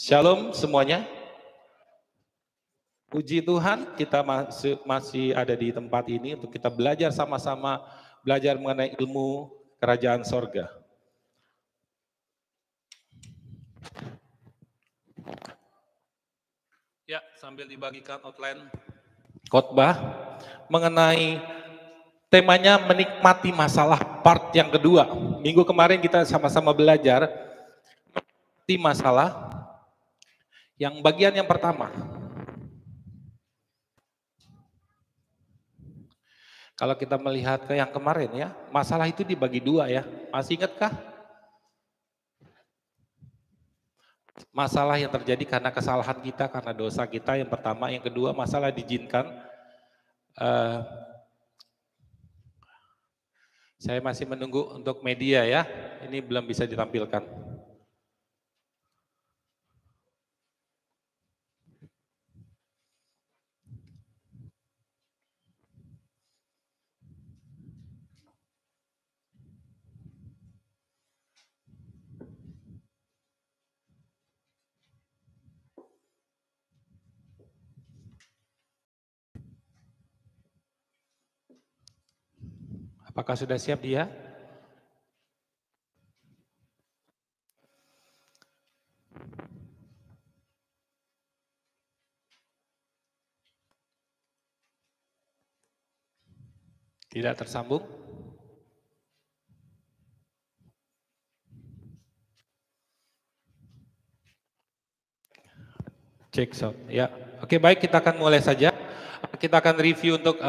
Shalom semuanya. Puji Tuhan kita masih ada di tempat ini untuk kita belajar sama-sama, belajar mengenai ilmu kerajaan sorga. Ya, sambil dibagikan outline khotbah mengenai temanya menikmati masalah part yang kedua. Minggu kemarin kita sama-sama belajar menikmati masalah yang bagian yang pertama. Kalau kita melihat ke yang kemarin ya, masalah itu dibagi dua ya. Masih ingatkah? Masalah yang terjadi karena kesalahan kita, karena dosa kita yang pertama. Yang kedua, masalah diizinkan. Saya masih menunggu untuk media ya. Ini belum bisa ditampilkan. Apakah sudah siap dia? Tidak tersambung? Cek sound. Ya, oke baik, kita akan mulai saja. Kita akan review untuk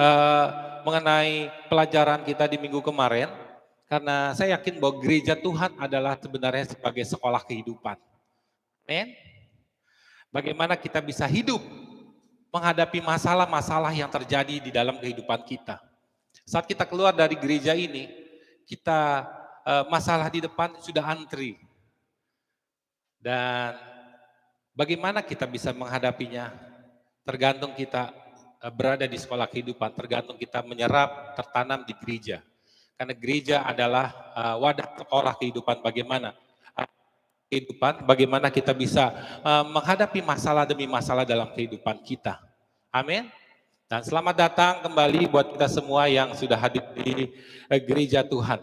mengenai pelajaran kita di minggu kemarin. Karena saya yakin bahwa gereja Tuhan adalah sebenarnya sebagai sekolah kehidupan. Amen. Bagaimana kita bisa hidup menghadapi masalah-masalah yang terjadi di dalam kehidupan kita. Saat kita keluar dari gereja ini, kita masalah di depan sudah antri. Dan bagaimana kita bisa menghadapinya? Tergantung kita berada di sekolah kehidupan, tergantung kita menyerap, tertanam di gereja. Karena gereja adalah wadah sekolah kehidupan bagaimana kita bisa menghadapi masalah demi masalah dalam kehidupan kita. Amin. Dan selamat datang kembali buat kita semua yang sudah hadir di gereja Tuhan.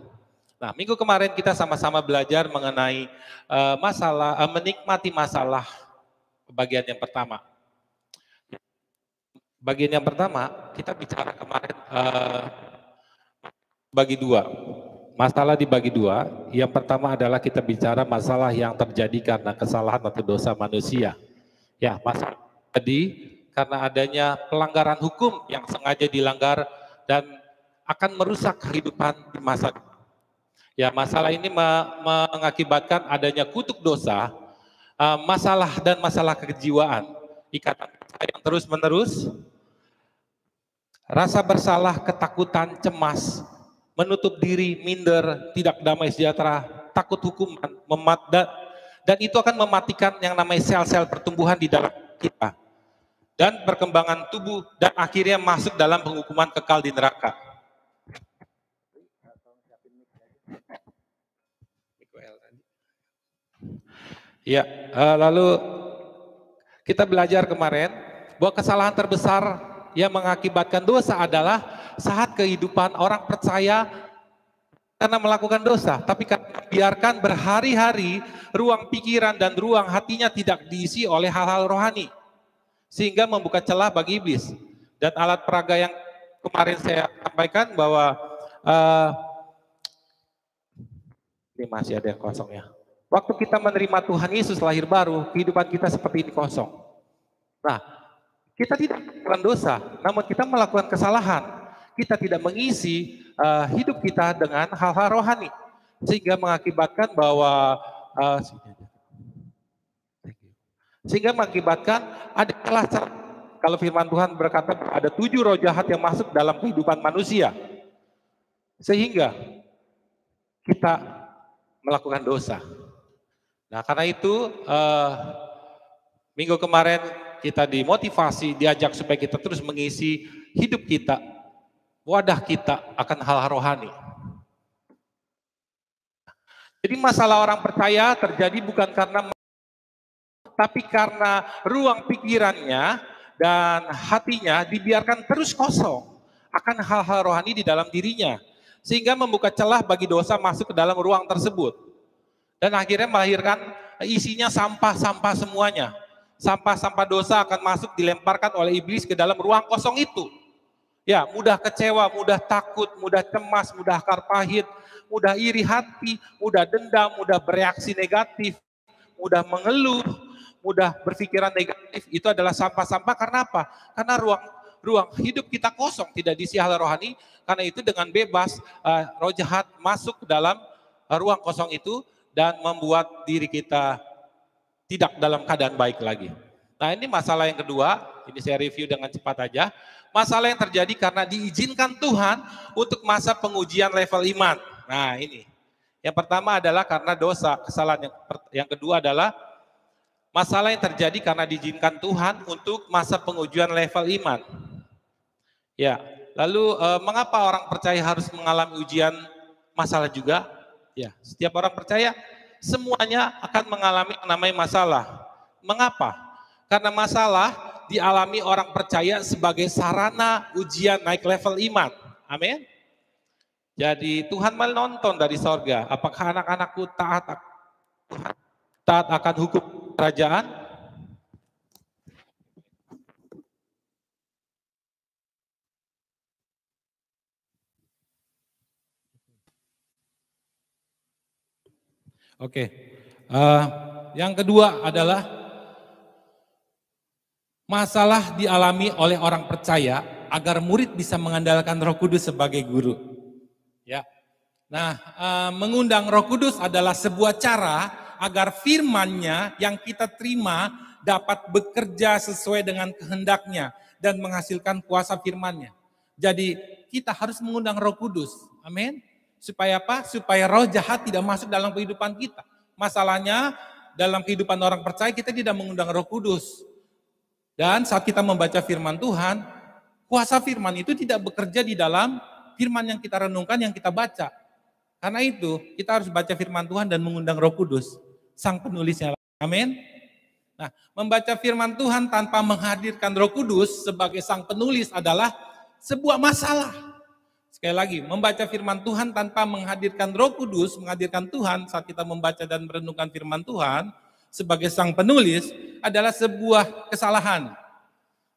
Nah, minggu kemarin kita sama-sama belajar mengenai menikmati masalah bagian yang pertama. Bagian yang pertama, kita bicara kemarin bagi dua. Masalah dibagi dua. Yang pertama adalah kita bicara masalah yang terjadi karena kesalahan atau dosa manusia. Ya, masalah tadi karena adanya pelanggaran hukum yang sengaja dilanggar dan akan merusak kehidupan di masa depan. Ya, masalah ini mengakibatkan adanya kutuk dosa, masalah dan masalah kejiwaan, ikatan yang terus-menerus, rasa bersalah, ketakutan, cemas, menutup diri, minder, tidak damai sejahtera, takut hukuman, dan itu akan mematikan yang namanya sel-sel pertumbuhan di dalam kita. Dan perkembangan tubuh dan akhirnya masuk dalam penghukuman kekal di neraka. Ya, lalu kita belajar kemarin bahwa kesalahan terbesar yang mengakibatkan dosa adalah saat kehidupan orang percaya karena melakukan dosa, tapi karena biarkan berhari-hari ruang pikiran dan ruang hatinya tidak diisi oleh hal-hal rohani, sehingga membuka celah bagi iblis. Dan alat peraga yang kemarin saya sampaikan bahwa ini masih ada yang kosong ya. Waktu kita menerima Tuhan Yesus lahir baru, kehidupan kita seperti ini kosong. Nah, kita tidak melakukan dosa, namun kita melakukan kesalahan. Kita tidak mengisi hidup kita dengan hal-hal rohani, sehingga mengakibatkan bahwa ada celah-celah. Kalau firman Tuhan berkata ada 7 roh jahat yang masuk dalam kehidupan manusia, sehingga kita melakukan dosa. Nah, karena itu minggu kemarin kita dimotivasi, diajak supaya kita terus mengisi hidup kita, wadah kita akan hal-hal rohani. Jadi masalah orang percaya terjadi bukan karena tapi karena ruang pikirannya dan hatinya dibiarkan terus kosong akan hal-hal rohani di dalam dirinya, sehingga membuka celah bagi dosa masuk ke dalam ruang tersebut. Dan akhirnya melahirkan isinya sampah-sampah semuanya. Sampah-sampah dosa akan masuk dilemparkan oleh iblis ke dalam ruang kosong itu. Ya, mudah kecewa, mudah takut, mudah cemas, mudah akar pahit, mudah iri hati, mudah dendam, mudah bereaksi negatif, mudah mengeluh, mudah berpikiran negatif. Itu adalah sampah-sampah karena apa? Karena ruang hidup kita kosong, tidak diisi hal rohani. Karena itu dengan bebas roh jahat masuk ke dalam ruang kosong itu dan membuat diri kita tidak dalam keadaan baik lagi. Nah, ini masalah yang kedua, ini saya review dengan cepat aja. Masalah yang terjadi karena diizinkan Tuhan untuk masa pengujian level iman. Nah, ini. Yang pertama adalah karena dosa, kesalahan. Yang kedua adalah masalah yang terjadi karena diizinkan Tuhan untuk masa pengujian level iman. Ya, lalu mengapa orang percaya harus mengalami ujian masalah juga? Ya, setiap orang percaya semuanya akan mengalami yang namanya masalah. Mengapa? Karena masalah dialami orang percaya sebagai sarana ujian naik level iman. Amin. Jadi Tuhan menonton dari sorga, apakah anak-anakku taat akan hukum kerajaan? Oke. Yang kedua adalah masalah dialami oleh orang percaya agar murid bisa mengandalkan Roh Kudus sebagai guru. Ya. Nah, mengundang Roh Kudus adalah sebuah cara agar firman-Nya yang kita terima dapat bekerja sesuai dengan kehendak-Nya dan menghasilkan kuasa firman-Nya. Jadi kita harus mengundang Roh Kudus. Amin. Supaya apa? Supaya roh jahat tidak masuk dalam kehidupan kita. Masalahnya dalam kehidupan orang percaya kita tidak mengundang Roh Kudus. Dan saat kita membaca firman Tuhan, kuasa firman itu tidak bekerja di dalam firman yang kita renungkan, yang kita baca. Karena itu kita harus baca firman Tuhan dan mengundang Roh Kudus, sang penulisnya. Amin. Nah, membaca firman Tuhan tanpa menghadirkan Roh Kudus sebagai sang penulis adalah sebuah masalah. Sekali lagi, membaca firman Tuhan tanpa menghadirkan Roh Kudus, menghadirkan Tuhan saat kita membaca dan merenungkan firman Tuhan sebagai sang penulis adalah sebuah kesalahan,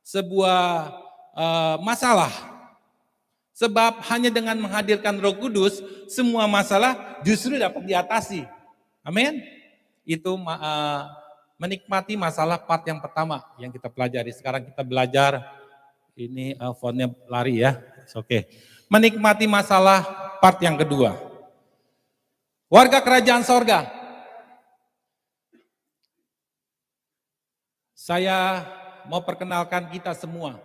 sebuah masalah. Sebab hanya dengan menghadirkan Roh Kudus, semua masalah justru dapat diatasi. Amin. Itu menikmati masalah part yang pertama yang kita pelajari. Sekarang kita belajar, ini fontnya lari ya, oke. Menikmati masalah part yang kedua. Warga kerajaan sorga. Saya mau perkenalkan kita semua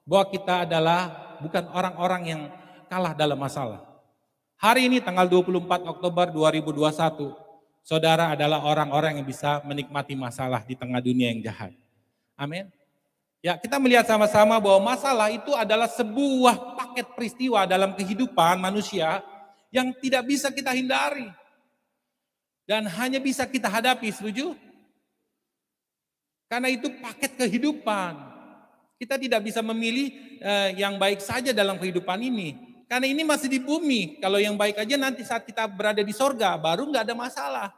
bahwa kita adalah bukan orang-orang yang kalah dalam masalah. Hari ini tanggal 24 Oktober 2021, saudara adalah orang-orang yang bisa menikmati masalah di tengah dunia yang jahat. Amin. Ya, kita melihat sama-sama bahwa masalah itu adalah sebuah paket peristiwa dalam kehidupan manusia yang tidak bisa kita hindari. Dan hanya bisa kita hadapi, setuju? Karena itu paket kehidupan. Kita tidak bisa memilih yang baik saja dalam kehidupan ini. Karena ini masih di bumi. Kalau yang baik aja nanti saat kita berada di sorga, baru nggak ada masalah.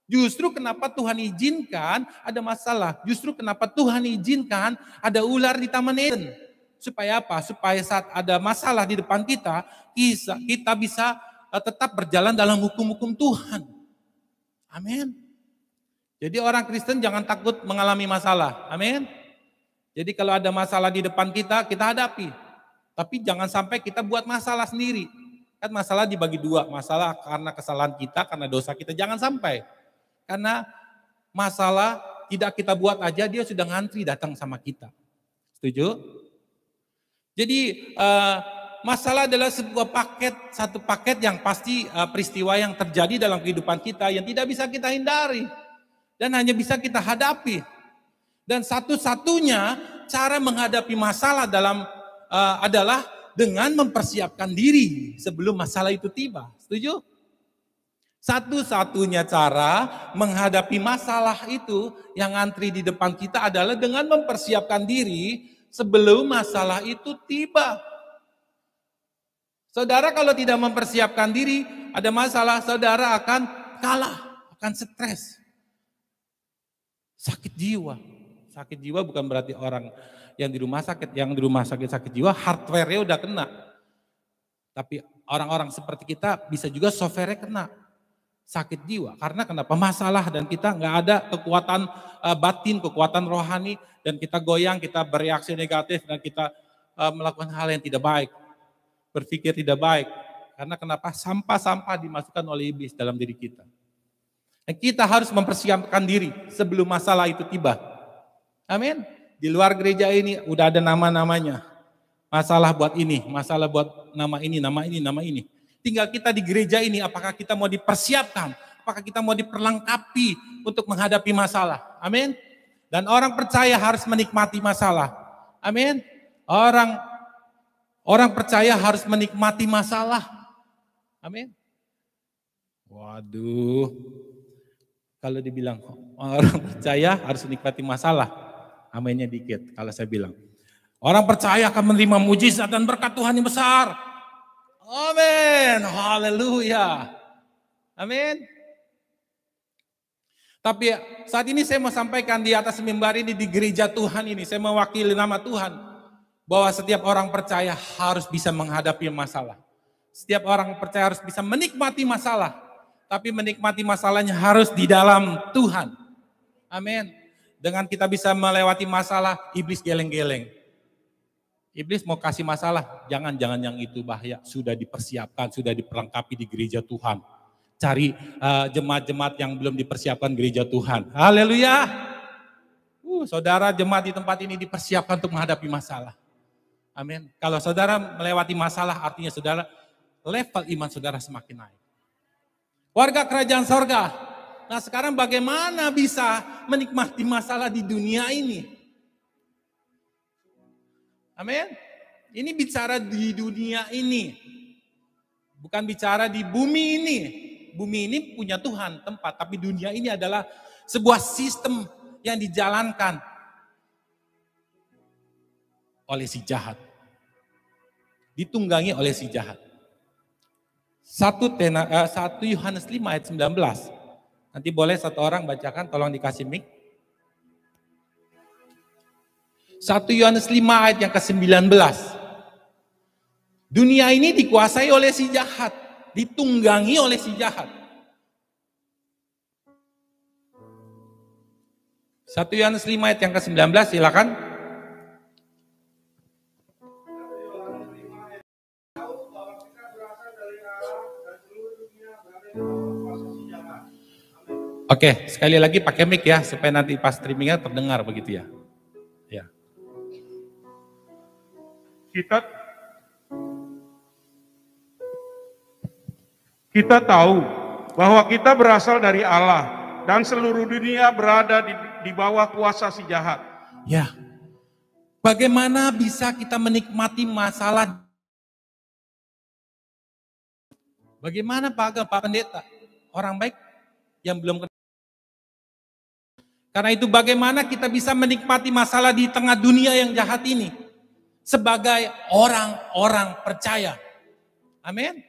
Justru kenapa Tuhan izinkan ada masalah. Justru kenapa Tuhan izinkan ada ular di Taman Eden. Supaya apa? Supaya saat ada masalah di depan kita bisa tetap berjalan dalam hukum-hukum Tuhan. Amin. Jadi orang Kristen jangan takut mengalami masalah. Amin. Jadi kalau ada masalah di depan kita, kita hadapi. Tapi jangan sampai kita buat masalah sendiri. Kan masalah dibagi dua. Masalah karena kesalahan kita, karena dosa kita. Jangan sampai. Karena masalah tidak kita buat aja, dia sudah ngantri datang sama kita. Setuju? Jadi masalah adalah sebuah paket, satu paket yang pasti peristiwa yang terjadi dalam kehidupan kita yang tidak bisa kita hindari. Dan hanya bisa kita hadapi. Dan satu-satunya cara menghadapi masalah adalah dengan mempersiapkan diri sebelum masalah itu tiba. Setuju? Satu-satunya cara menghadapi masalah itu yang antri di depan kita adalah dengan mempersiapkan diri sebelum masalah itu tiba. Saudara kalau tidak mempersiapkan diri, ada masalah, saudara akan kalah, akan stres. Sakit jiwa. Sakit jiwa bukan berarti orang yang di rumah sakit sakit jiwa hardware-nya udah kena. Tapi orang-orang seperti kita bisa juga software-nya kena. Sakit jiwa, karena kenapa? Masalah dan kita nggak ada kekuatan batin, kekuatan rohani, dan kita goyang, kita bereaksi negatif, dan kita melakukan hal yang tidak baik, berpikir tidak baik. Karena kenapa? Sampah-sampah dimasukkan oleh iblis dalam diri kita. Dan kita harus mempersiapkan diri sebelum masalah itu tiba. Amin. Di luar gereja ini udah ada nama-namanya. Masalah buat ini, masalah buat nama ini, nama ini, nama ini. Tinggal kita di gereja ini, apakah kita mau dipersiapkan, apakah kita mau diperlengkapi untuk menghadapi masalah. Amin. Dan orang percaya harus menikmati masalah. Amin. Orang percaya harus menikmati masalah. Amin. Waduh. Kalau dibilang orang percaya harus menikmati masalah. Aminnya dikit kalau saya bilang. Orang percaya akan menerima mujizat dan berkat Tuhan yang besar. Amin, haleluya, amin. Tapi saat ini saya mau sampaikan di atas mimbar ini di gereja Tuhan ini, saya mewakili nama Tuhan, bahwa setiap orang percaya harus bisa menghadapi masalah. Setiap orang percaya harus bisa menikmati masalah, tapi menikmati masalahnya harus di dalam Tuhan. Amin. Dengan kita bisa melewati masalah, iblis geleng-geleng. Iblis mau kasih masalah, jangan yang itu bahaya. Sudah dipersiapkan, sudah diperlengkapi di gereja Tuhan. Cari jemaat-jemaat yang belum dipersiapkan gereja Tuhan. Haleluya. Saudara jemaat di tempat ini dipersiapkan untuk menghadapi masalah. Amin. Kalau saudara melewati masalah, artinya saudara level iman saudara semakin naik. Warga kerajaan sorga. Nah sekarang bagaimana bisa menikmati masalah di dunia ini? Amin. Ini bicara di dunia ini. Bukan bicara di bumi ini. Bumi ini punya Tuhan tempat. Tapi dunia ini adalah sebuah sistem yang dijalankan oleh si jahat. Ditunggangi oleh si jahat. 1 Yohanes 5 ayat 19. Nanti boleh satu orang bacakan, tolong dikasih mic. 1 Yohanes 5 ayat yang ke-19. Dunia ini dikuasai oleh si jahat, ditunggangi oleh si jahat. 1 Yohanes 5 ayat yang ke-19, silakan. Oke, sekali lagi pakai mic ya, supaya nanti pas streamingnya terdengar begitu ya. Ya. Kita tahu bahwa kita berasal dari Allah dan seluruh dunia berada di bawah kuasa si jahat. Ya, bagaimana bisa kita menikmati masalah? Bagaimana Pak Pendeta? Orang baik yang belum kenal. Karena itu bagaimana kita bisa menikmati masalah di tengah dunia yang jahat ini? Sebagai orang-orang percaya. Amin.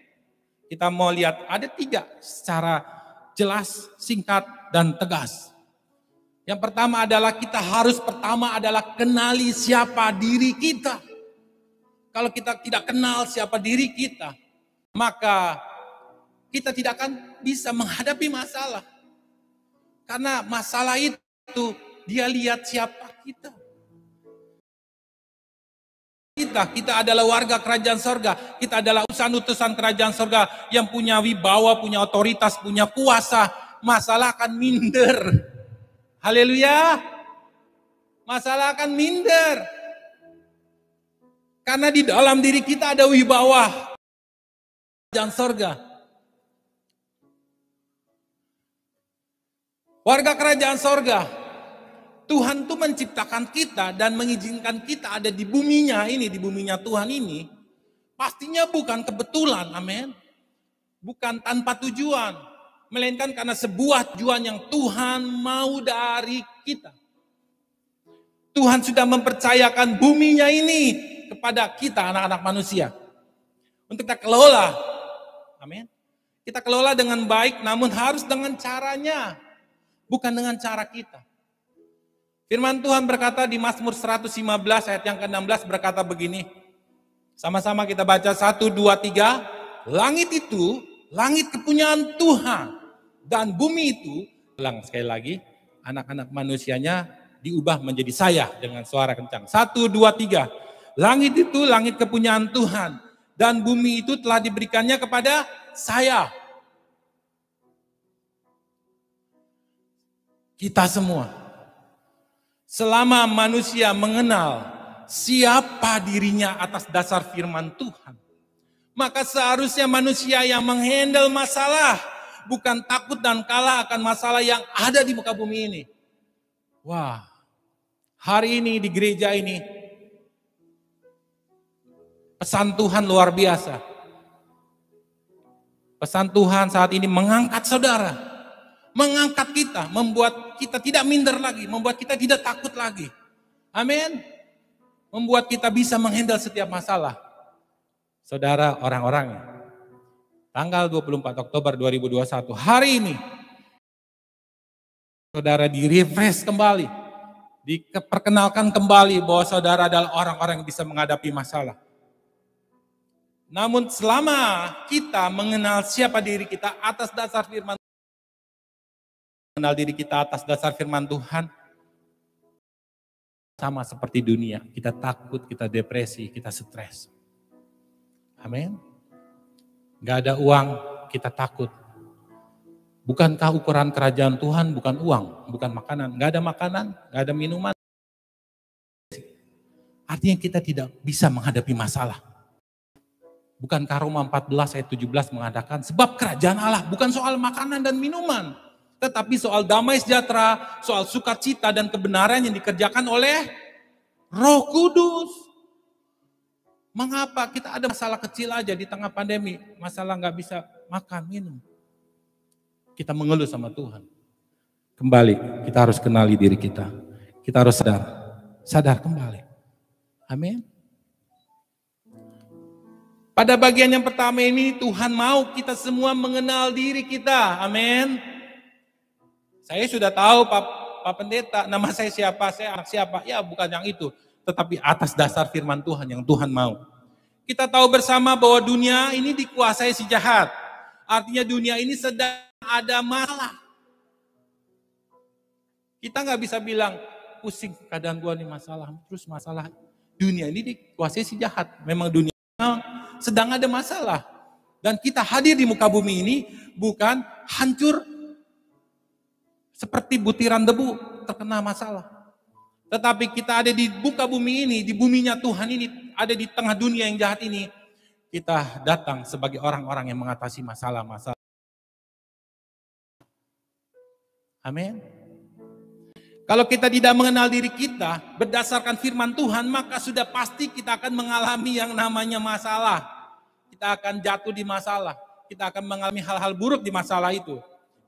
Kita mau lihat ada 3 secara jelas, singkat, dan tegas. Yang pertama adalah kita harus kenali siapa diri kita. Kalau kita tidak kenal siapa diri kita, maka kita tidak akan bisa menghadapi masalah. Karena masalah itu dia lihat siapa kita. Kita adalah warga kerajaan sorga. Kita adalah utusan-utusan kerajaan sorga yang punya wibawa, punya otoritas, punya kuasa. Masalah akan minder. Haleluya. Masalah akan minder. Karena di dalam diri kita ada wibawa kerajaan sorga. Warga kerajaan sorga. Tuhan tuh menciptakan kita dan mengizinkan kita ada di buminya ini, di buminya Tuhan ini. Pastinya bukan kebetulan, amin. Bukan tanpa tujuan. melainkan karena sebuah tujuan yang Tuhan mau dari kita. Tuhan sudah mempercayakan buminya ini kepada kita anak-anak manusia. Untuk kita kelola. Amin. Kita kelola dengan baik, namun harus dengan caranya. Bukan dengan cara kita. Firman Tuhan berkata di Mazmur 115 ayat yang ke-16 berkata begini. Sama-sama kita baca 1, 2, 3. Langit itu, langit kepunyaan Tuhan. Dan bumi itu, ulang sekali lagi, anak-anak manusianya diubah menjadi saya dengan suara kencang. 1, 2, 3. Langit itu, langit kepunyaan Tuhan. Dan bumi itu telah diberikannya kepada saya. Kita semua. Selama manusia mengenal siapa dirinya atas dasar firman Tuhan, maka seharusnya manusia yang menghandle masalah bukan takut dan kalah akan masalah yang ada di muka bumi ini. Wah, hari ini di gereja ini pesan Tuhan luar biasa. Pesan Tuhan saat ini mengangkat saudara, mengangkat kita, membuat kita tidak minder lagi, membuat kita tidak takut lagi. Amin. Membuat kita bisa menghandle setiap masalah. Saudara orang-orangnya. Tanggal 24 Oktober 2021, hari ini. Saudara di-refresh kembali. Diperkenalkan kembali bahwa saudara adalah orang-orang yang bisa menghadapi masalah. Namun selama kita mengenal siapa diri kita atas dasar firman Tuhan, mengenal diri kita atas dasar firman Tuhan, sama seperti dunia, kita takut, kita depresi, kita stres. Amin. Gak ada uang, kita takut. Bukankah ukuran kerajaan Tuhan bukan uang, bukan makanan? Gak ada makanan, gak ada minuman. Artinya kita tidak bisa menghadapi masalah. Bukankah Roma 14 ayat 17 mengatakan, sebab kerajaan Allah bukan soal makanan dan minuman, tetapi soal damai sejahtera, soal sukacita dan kebenaran yang dikerjakan oleh Roh Kudus. Mengapa kita ada masalah kecil aja di tengah pandemi, masalah nggak bisa makan, minum. Kita mengeluh sama Tuhan. Kembali, kita harus kenali diri kita. Kita harus sadar kembali. Amin. Pada bagian yang pertama ini Tuhan mau kita semua mengenal diri kita. Amin. Saya sudah tahu Pak Pendeta, nama saya siapa, saya anak siapa. Ya bukan yang itu. Tetapi atas dasar firman Tuhan yang Tuhan mau. Kita tahu bersama bahwa dunia ini dikuasai si jahat. Artinya dunia ini sedang ada masalah. Kita nggak bisa bilang, pusing keadaan gua nih masalah. Terus masalah dunia ini dikuasai si jahat. Memang dunia sedang ada masalah. Dan kita hadir di muka bumi ini bukan hancur seperti butiran debu terkena masalah. Tetapi kita ada di muka bumi ini, di buminya Tuhan ini, ada di tengah dunia yang jahat ini. Kita datang sebagai orang-orang yang mengatasi masalah-masalah. Amin. Kalau kita tidak mengenal diri kita berdasarkan firman Tuhan, maka sudah pasti kita akan mengalami yang namanya masalah. Kita akan jatuh di masalah. Kita akan mengalami hal-hal buruk di masalah itu.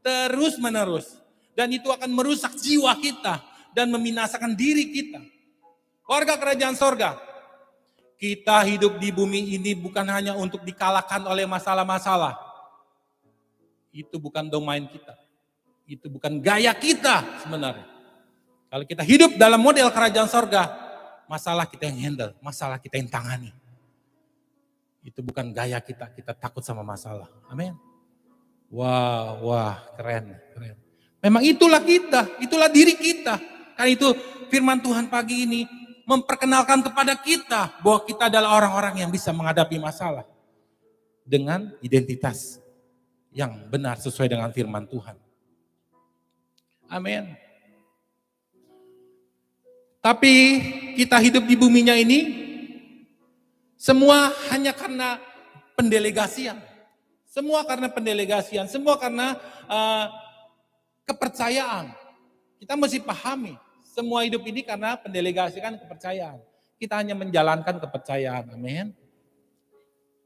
Terus menerus. Dan itu akan merusak jiwa kita dan membinasakan diri kita. Warga kerajaan sorga, kita hidup di bumi ini bukan hanya untuk dikalahkan oleh masalah-masalah. Itu bukan domain kita. Itu bukan gaya kita sebenarnya. Kalau kita hidup dalam model kerajaan sorga, masalah kita yang handle, masalah kita yang tangani. Itu bukan gaya kita, kita takut sama masalah. Amin. Wah, keren. Memang itulah kita, itulah diri kita. Karena itu firman Tuhan pagi ini memperkenalkan kepada kita bahwa kita adalah orang-orang yang bisa menghadapi masalah dengan identitas yang benar sesuai dengan firman Tuhan. Amin. Tapi kita hidup di buminya ini semua hanya karena pendelegasian. Semua karena pendelegasian, semua karena kepercayaan. Kita mesti pahami, semua hidup ini karena pendelegasikan kepercayaan. Kita hanya menjalankan kepercayaan, amin.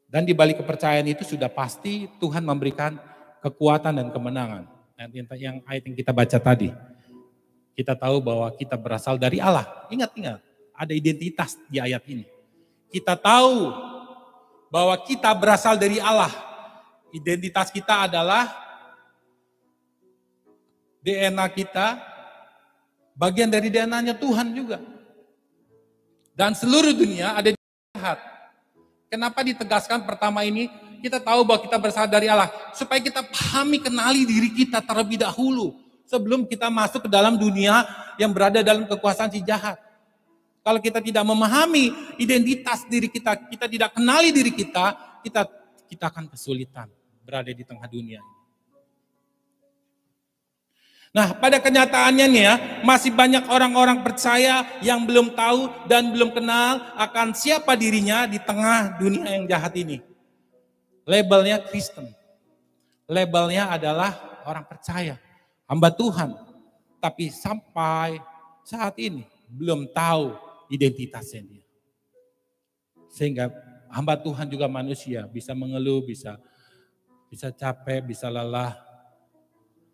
Dan di balik kepercayaan itu sudah pasti Tuhan memberikan kekuatan dan kemenangan. Yang ayat yang kita baca tadi. Kita tahu bahwa kita berasal dari Allah. Ingat, ada identitas di ayat ini. Kita tahu bahwa kita berasal dari Allah. Identitas kita adalah DNA kita, bagian dari DNA-nya Tuhan juga. Dan seluruh dunia ada di jahat. Kenapa ditegaskan pertama ini? Kita tahu bahwa kita berasal dari Allah. Supaya kita pahami, kenali diri kita terlebih dahulu. Sebelum kita masuk ke dalam dunia yang berada dalam kekuasaan si jahat. Kalau kita tidak memahami identitas diri kita, kita tidak kenali diri kita akan kesulitan berada di tengah dunia ini. Nah, pada kenyataannya nih ya, masih banyak orang-orang percaya yang belum tahu dan belum kenal akan siapa dirinya di tengah dunia yang jahat ini. Labelnya Kristen. Labelnya adalah orang percaya, hamba Tuhan. Tapi sampai saat ini belum tahu identitasnya dia. Sehingga hamba Tuhan juga manusia, bisa mengeluh, bisa capek, bisa lelah.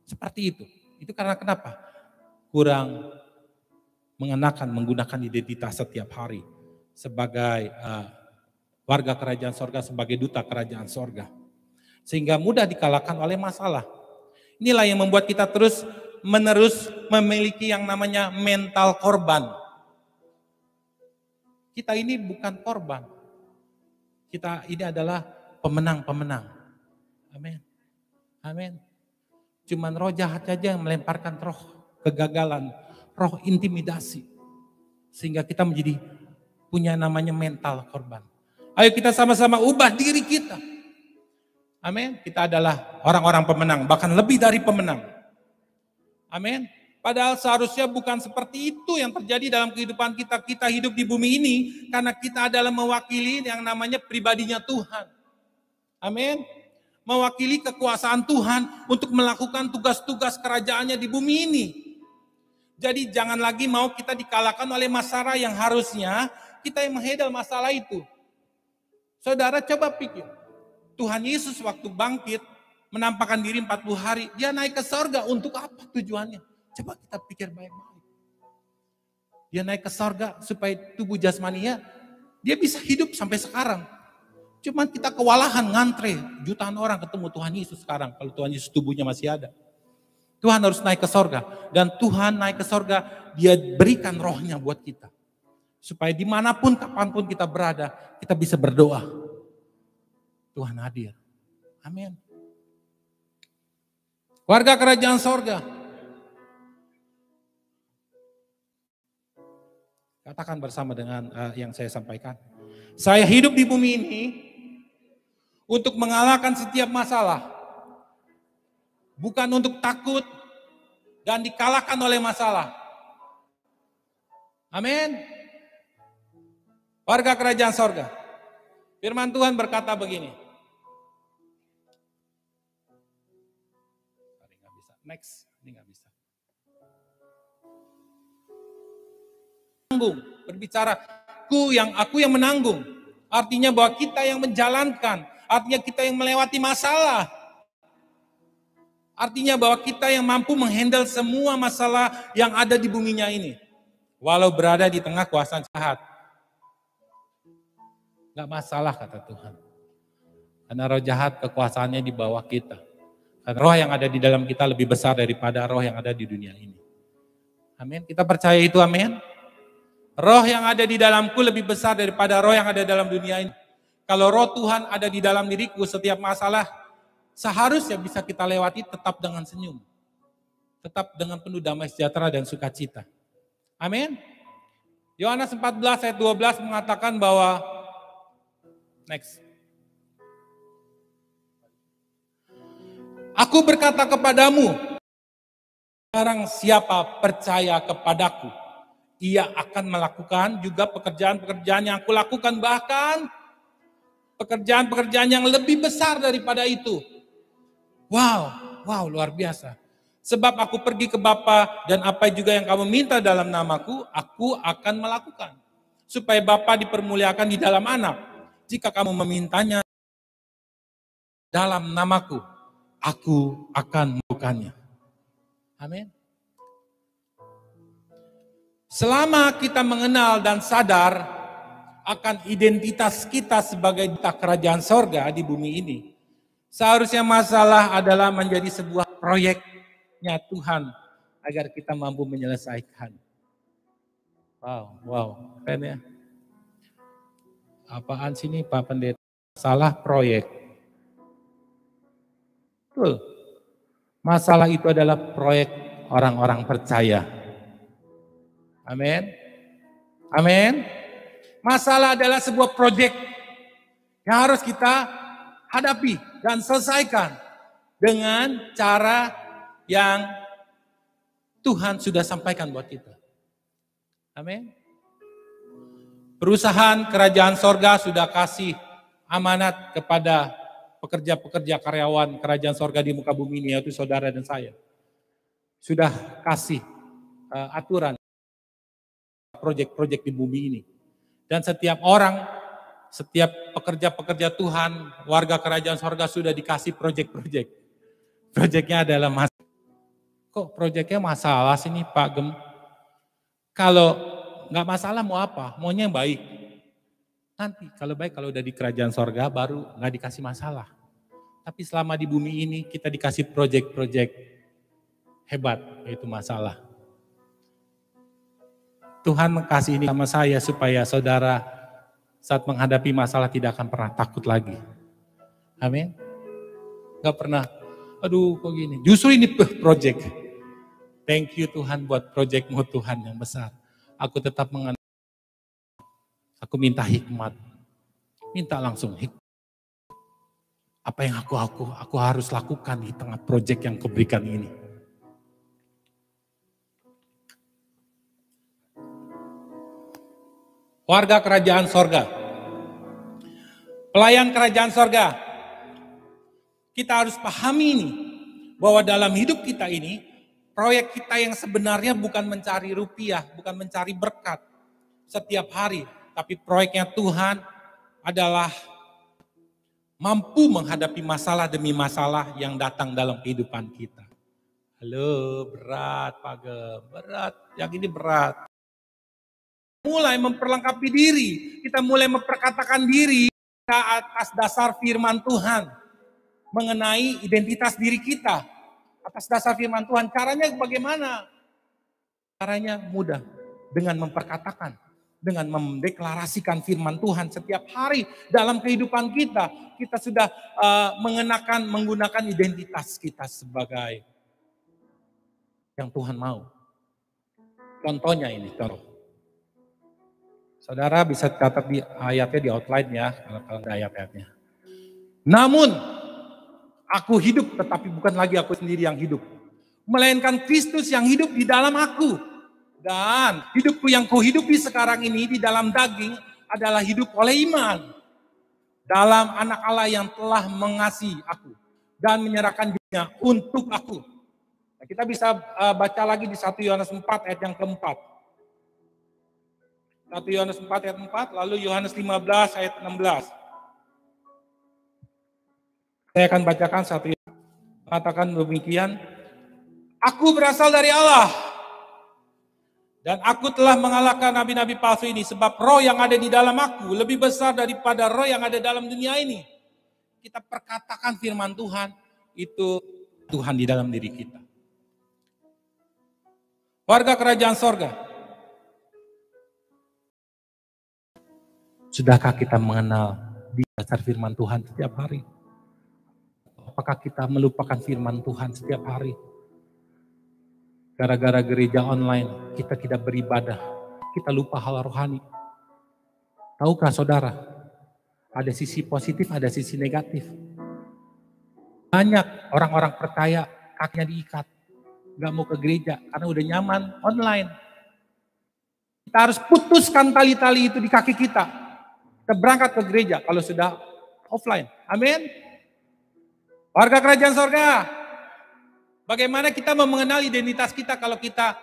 Seperti itu. Itu karena kenapa? Kurang menggunakan identitas setiap hari sebagai warga kerajaan sorga, sebagai duta kerajaan sorga. Sehingga mudah dikalahkan oleh masalah. Inilah yang membuat kita terus-menerus memiliki yang namanya mental korban. Kita ini bukan korban. Kita ini adalah pemenang-pemenang. Amin. Amin. Cuman roh jahat saja yang melemparkan roh kegagalan, roh intimidasi. Sehingga kita menjadi punya namanya mental korban. Ayo kita sama-sama ubah diri kita. Amin. Kita adalah orang-orang pemenang, bahkan lebih dari pemenang. Amin. Padahal seharusnya bukan seperti itu yang terjadi dalam kehidupan kita. Kita hidup di bumi ini karena kita adalah mewakili yang namanya pribadinya Tuhan. Amin. Mewakili kekuasaan Tuhan untuk melakukan tugas-tugas kerajaannya di bumi ini. Jadi jangan lagi mau kita dikalahkan oleh masalah yang harusnya kita yang menghadal masalah itu. Saudara coba pikir, Tuhan Yesus waktu bangkit menampakkan diri 40 hari, dia naik ke sorga untuk apa tujuannya? Coba kita pikir baik-baik. Dia naik ke sorga supaya tubuh jasmaninya dia bisa hidup sampai sekarang. Cuman kita kewalahan ngantre, jutaan orang ketemu Tuhan Yesus sekarang kalau Tuhan Yesus tubuhnya masih ada. Tuhan harus naik ke sorga. Dan Tuhan naik ke sorga, dia berikan rohnya buat kita. Supaya dimanapun, kapanpun kita berada, kita bisa berdoa. Tuhan hadir. Amin. Warga kerajaan sorga. Katakan bersama dengan yang saya sampaikan. Saya hidup di bumi ini untuk mengalahkan setiap masalah. Bukan untuk takut dan dikalahkan oleh masalah. Amin. Warga kerajaan sorga. Firman Tuhan berkata begini. Next, ini nggak bisa. Menanggung, berbicara, aku yang menanggung. Artinya bahwa kita yang menjalankan, artinya kita yang melewati masalah. Artinya bahwa kita yang mampu menghandle semua masalah yang ada di buminya ini. Walau berada di tengah kuasa jahat. Gak masalah kata Tuhan. Karena roh jahat kekuasaannya di bawah kita. Karena roh yang ada di dalam kita lebih besar daripada roh yang ada di dunia ini. Amin. Kita percaya itu, amin. Roh yang ada di dalamku lebih besar daripada roh yang ada dalam dunia ini. Kalau roh Tuhan ada di dalam diriku, setiap masalah seharusnya bisa kita lewati tetap dengan senyum. Tetap dengan penuh damai sejahtera dan sukacita. Amin. Yohanes 14 ayat 12 mengatakan bahwa next. Aku berkata kepadamu, sekarang siapa percaya kepadaku, ia akan melakukan juga pekerjaan-pekerjaan yang aku lakukan, bahkan pekerjaan-pekerjaan yang lebih besar daripada itu. Wow, luar biasa. Sebab aku pergi ke Bapa dan apa juga yang kamu minta dalam namaku, aku akan melakukan. Supaya Bapa dipermuliakan di dalam anak. Jika kamu memintanya dalam namaku, aku akan melakukannya. Amin. Selama kita mengenal dan sadar akan identitas kita sebagai duta kerajaan sorga di bumi ini, seharusnya masalah adalah menjadi sebuah proyeknya Tuhan agar kita mampu menyelesaikan. Wow, keren ya. Apaan sih ini Pak Pendeta? Salah proyek. Betul. Masalah itu adalah proyek orang-orang percaya. Amin. Amin. Masalah adalah sebuah proyek yang harus kita hadapi dan selesaikan dengan cara yang Tuhan sudah sampaikan buat kita. Amin. Perusahaan kerajaan sorga sudah kasih amanat kepada pekerja-pekerja karyawan kerajaan sorga di muka bumi ini, yaitu saudara dan saya. Sudah kasih aturan proyek-proyek di bumi ini. Dan setiap orang, setiap pekerja-pekerja Tuhan, warga kerajaan sorga sudah dikasih proyek-proyek. Proyeknya adalah masalah. Kok proyeknya masalah sih nih Pak Gem? Kalau nggak masalah mau apa? Maunya yang baik. Nanti kalau baik, kalau udah di kerajaan sorga baru nggak dikasih masalah. Tapi selama di bumi ini kita dikasih proyek-proyek hebat, yaitu masalah. Tuhan kasih ini sama saya supaya saudara saat menghadapi masalah tidak akan pernah takut lagi. Amin. Gak pernah, aduh kok gini. Justru ini project. Thank you Tuhan buat projectmu Tuhan yang besar. Aku tetap mengenal. Aku minta hikmat. Minta langsung hikmat. Apa yang aku harus lakukan di tengah project yang Kau berikan ini. Warga kerajaan sorga, pelayan kerajaan sorga, kita harus pahami ini, bahwa dalam hidup kita ini, proyek kita yang sebenarnya bukan mencari rupiah, bukan mencari berkat setiap hari, tapi proyeknya Tuhan adalah mampu menghadapi masalah demi masalah yang datang dalam kehidupan kita. Halo, berat Pak Gem, berat, yang ini berat. Mulai memperlengkapi diri, kita mulai memperkatakan diri atas dasar firman Tuhan mengenai identitas diri kita. Atas dasar firman Tuhan, caranya bagaimana? Caranya mudah, dengan memperkatakan, dengan mendeklarasikan firman Tuhan setiap hari dalam kehidupan kita. Kita sudah menggunakan identitas kita sebagai yang Tuhan mau. Contohnya ini, contoh. Saudara bisa catat di ayatnya, di outline ya, kalau ada ayat-ayatnya. Namun, aku hidup tetapi bukan lagi aku sendiri yang hidup. Melainkan Kristus yang hidup di dalam aku. Dan hidupku yang kuhidupi sekarang ini di dalam daging adalah hidup oleh iman. Dalam anak Allah yang telah mengasihi aku. Dan menyerahkan dirinya untuk aku. Nah, kita bisa baca lagi di 1 Yohanes 4 ayat yang keempat. 1 Yohanes 4 ayat 4, lalu Yohanes 15 ayat 16. Saya akan bacakan satu yang mengatakan demikian. Aku berasal dari Allah. Dan aku telah mengalahkan nabi-nabi palsu ini. Sebab roh yang ada di dalam aku lebih besar daripada roh yang ada dalam dunia ini. Kita perkatakan firman Tuhan, itu Tuhan di dalam diri kita. Warga kerajaan sorga. Sudahkah kita mengenal di dasar firman Tuhan setiap hari? Apakah kita melupakan firman Tuhan setiap hari? Gara-gara gereja online, kita tidak beribadah. Kita lupa hal rohani. Tahukah saudara? Ada sisi positif, ada sisi negatif. Banyak orang-orang percaya kakinya diikat. Gak mau ke gereja karena udah nyaman online. Kita harus putuskan tali-tali itu di kaki kita. Kita berangkat ke gereja kalau sudah offline. Amin. Warga kerajaan sorga. Bagaimana kita mengenal identitas kita kalau kita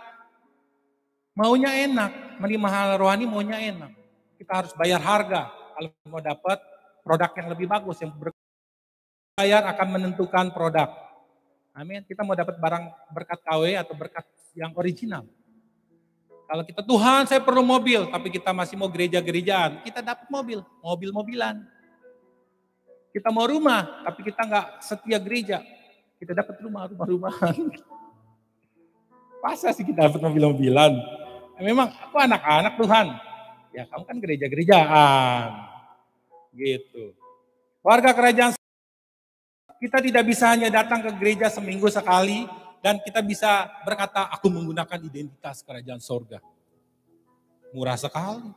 maunya enak. Menerima hal rohani maunya enak. Kita harus bayar harga. Kalau mau dapat produk yang lebih bagus. Yang bayar akan menentukan produk. Amin. Kita mau dapat barang berkat KW atau berkat yang original. Kalau kita, Tuhan saya perlu mobil, tapi kita masih mau gereja-gerejaan, kita dapat mobil-mobilan. Kita mau rumah, tapi kita nggak setia gereja, kita dapat rumah-rumahan. Masa sih kita dapat mobil-mobilan? Memang aku anak-anak Tuhan. Ya kamu kan gereja-gerejaan. Gitu. Warga kerajaan, kita tidak bisa hanya datang ke gereja seminggu sekali dan kita bisa berkata, aku menggunakan identitas kerajaan sorga. Murah sekali.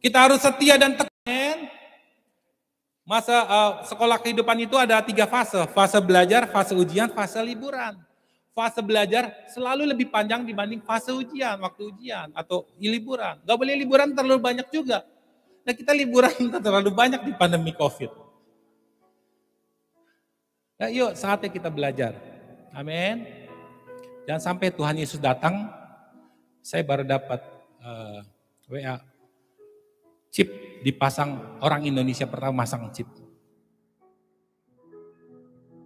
Kita harus setia dan tekan. Masa sekolah kehidupan itu ada 3 fase. Fase belajar, fase ujian, fase liburan. Fase belajar selalu lebih panjang dibanding fase ujian, waktu ujian atau liburan. Gak boleh liburan terlalu banyak juga. Nah kita liburan terlalu banyak di pandemi COVID. Nah, yuk saatnya kita belajar. Amin. Jangan sampai Tuhan Yesus datang, saya baru dapat WA. Chip dipasang, orang Indonesia pertama masang chip.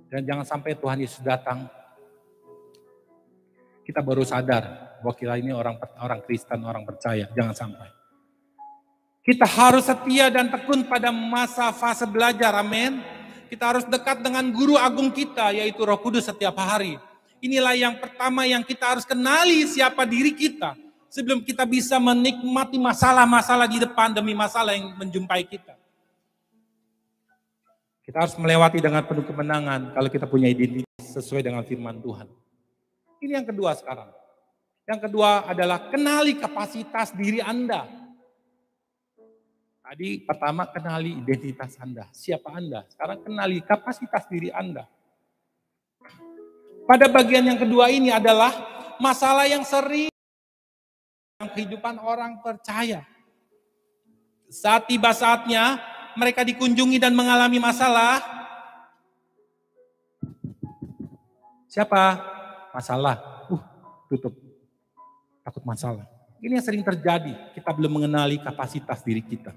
Dan jangan sampai Tuhan Yesus datang, kita baru sadar bahwa kita ini orang Kristen, orang percaya. Jangan sampai. Kita harus setia dan tekun pada masa fase belajar, amin. Kita harus dekat dengan guru agung kita, yaitu Roh Kudus setiap hari. Inilah yang pertama yang kita harus kenali siapa diri kita. Sebelum kita bisa menikmati masalah-masalah di depan demi masalah yang menjumpai kita. Kita harus melewati dengan penuh kemenangan kalau kita punya identitas sesuai dengan firman Tuhan. Ini yang kedua sekarang. Yang kedua adalah kenali kapasitas diri Anda. Tadi pertama kenali identitas Anda. Siapa Anda? Sekarang kenali kapasitas diri Anda. Pada bagian yang kedua ini adalah masalah yang sering dalam kehidupan orang percaya. Saat tiba saatnya mereka dikunjungi dan mengalami masalah. Siapa? Masalah, tutup, takut masalah. Ini yang sering terjadi, kita belum mengenali kapasitas diri kita.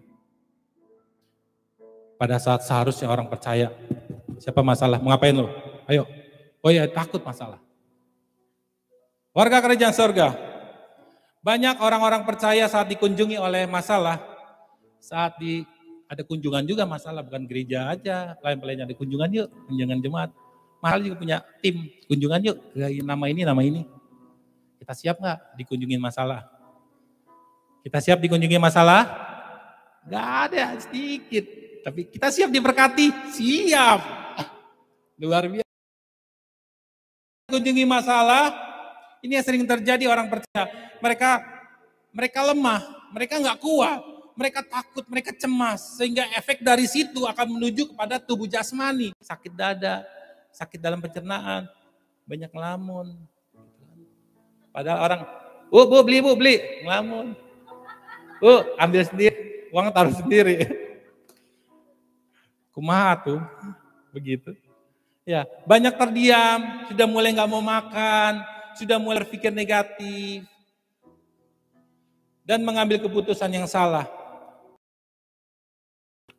Pada saat seharusnya orang percaya, siapa masalah, mau ngapain lo? Ayo, oh ya takut masalah. Warga kerajaan sorga, banyak orang-orang percaya saat dikunjungi oleh masalah, ada kunjungan juga masalah, bukan gereja aja, lain-lainnya ada kunjungan yuk, kunjungan jemaat. Mahal juga punya tim, kunjungan yuk, nama ini. Kita siap gak dikunjungin masalah? Kita siap dikunjungi masalah? Gak ada, sedikit. Tapi kita siap diberkati? Siap. Luar biasa. Kunjungi masalah, ini yang sering terjadi orang percaya. Mereka lemah, mereka gak kuat, mereka takut, mereka cemas. Sehingga efek dari situ akan menuju kepada tubuh jasmani. Sakit dada, sakit dalam pencernaan, banyak ngelamun. Padahal orang, bu beli, ngelamun. Bu ambil sendiri, uang taruh sendiri. Kumaha tuh, begitu. Ya, banyak terdiam, sudah mulai nggak mau makan, sudah mulai berpikir negatif, dan mengambil keputusan yang salah.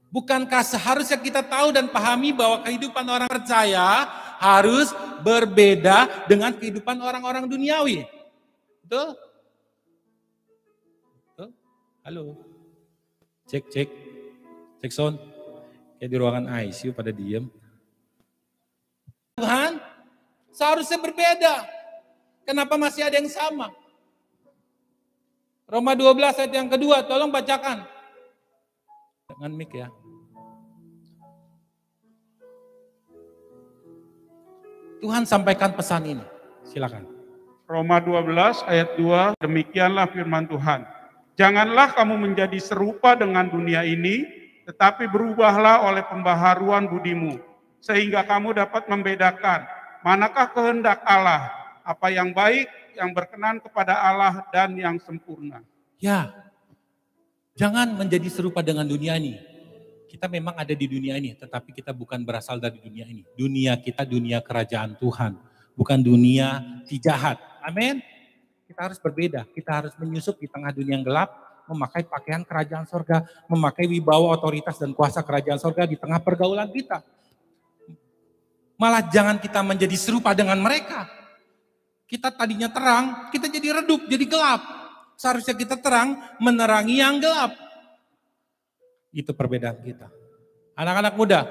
Bukankah seharusnya kita tahu dan pahami bahwa kehidupan orang percaya harus berbeda dengan kehidupan orang-orang duniawi? Betul? Betul? Halo? Cek sound. Kayak di ruangan ICU pada diem. Tuhan, seharusnya berbeda. Kenapa masih ada yang sama? Roma 12 ayat yang kedua, tolong bacakan. Dengan mic ya. Tuhan sampaikan pesan ini. Silakan. Roma 12 ayat 2, demikianlah firman Tuhan. Janganlah kamu menjadi serupa dengan dunia ini, tetapi berubahlah oleh pembaharuan budimu, sehingga kamu dapat membedakan manakah kehendak Allah, apa yang baik, yang berkenan kepada Allah, dan yang sempurna. Ya, jangan menjadi serupa dengan dunia ini. Kita memang ada di dunia ini, tetapi kita bukan berasal dari dunia ini. Dunia kita dunia kerajaan Tuhan, bukan dunia jahat. Amin. Kita harus berbeda, kita harus menyusup di tengah dunia yang gelap, memakai pakaian kerajaan sorga, memakai wibawa, otoritas, dan kuasa kerajaan sorga di tengah pergaulan kita. Malah jangan kita menjadi serupa dengan mereka. Kita tadinya terang, kita jadi redup, jadi gelap. Seharusnya kita terang, menerangi yang gelap. Itu perbedaan kita. Anak-anak muda,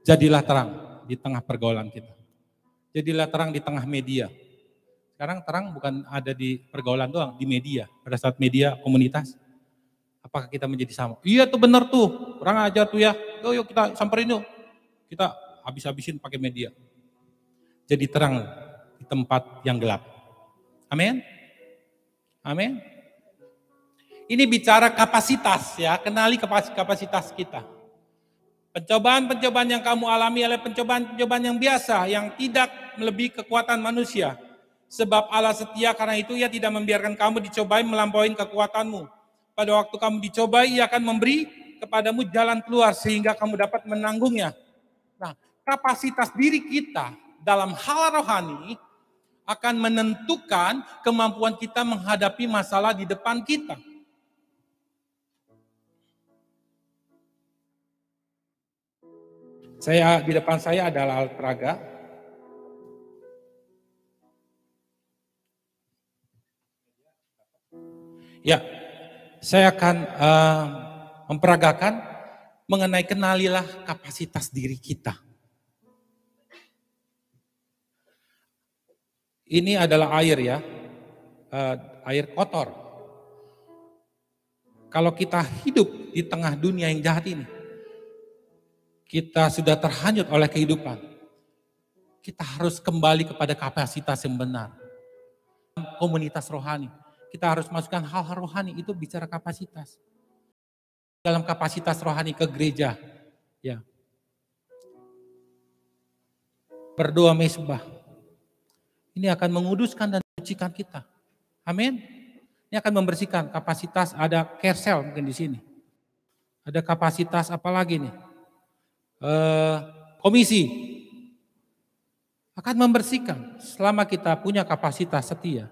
jadilah terang di tengah pergaulan kita. Jadilah terang di tengah media. Sekarang terang bukan ada di pergaulan doang, di media. Pada saat media komunitas, apakah kita menjadi sama? Iya tuh benar tuh, kurang ajar tuh ya. Yuk kita samperin yuk. Kita habis-habisin pakai media. Jadi terang di tempat yang gelap. Amin. Amin. Ini bicara kapasitas ya, kenali kapasitas kita. Pencobaan-pencobaan yang kamu alami adalah pencobaan-pencobaan yang biasa, yang tidak melebihi kekuatan manusia. Sebab Allah setia, karena itu Ia tidak membiarkan kamu dicobai melampaui kekuatanmu. Pada waktu kamu dicobai, Ia akan memberi kepadamu jalan keluar sehingga kamu dapat menanggungnya. Nah, kapasitas diri kita dalam hal rohani akan menentukan kemampuan kita menghadapi masalah di depan kita. Di depan saya adalah alat peraga. Ya, saya akan memperagakan mengenai kenalilah kapasitas diri kita. Ini adalah air ya, air kotor. Kalau kita hidup di tengah dunia yang jahat ini, kita sudah terhanyut oleh kehidupan. Kita harus kembali kepada kapasitas yang benar. Komunitas rohani, kita harus masukkan hal-hal rohani, itu bicara kapasitas. Dalam kapasitas rohani ke gereja, ya. Berdoa mesbah. Ini akan menguduskan dan mensucikan kita. Amin. Ini akan membersihkan kapasitas, ada kersel mungkin di sini. Ada kapasitas apa lagi nih? Komisi. Akan membersihkan. Selama kita punya kapasitas setia,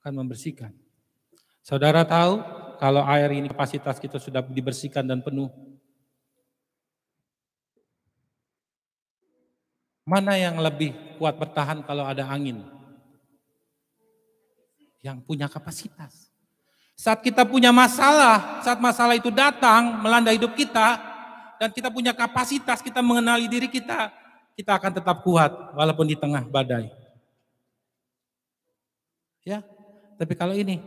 akan membersihkan. Saudara tahu kalau air ini kapasitas kita sudah dibersihkan dan penuh. Mana yang lebih kuat bertahan kalau ada angin? Yang punya kapasitas. Saat kita punya masalah, saat masalah itu datang melanda hidup kita, dan kita punya kapasitas, kita mengenali diri kita, kita akan tetap kuat walaupun di tengah badai. Ya, tapi kalau ini,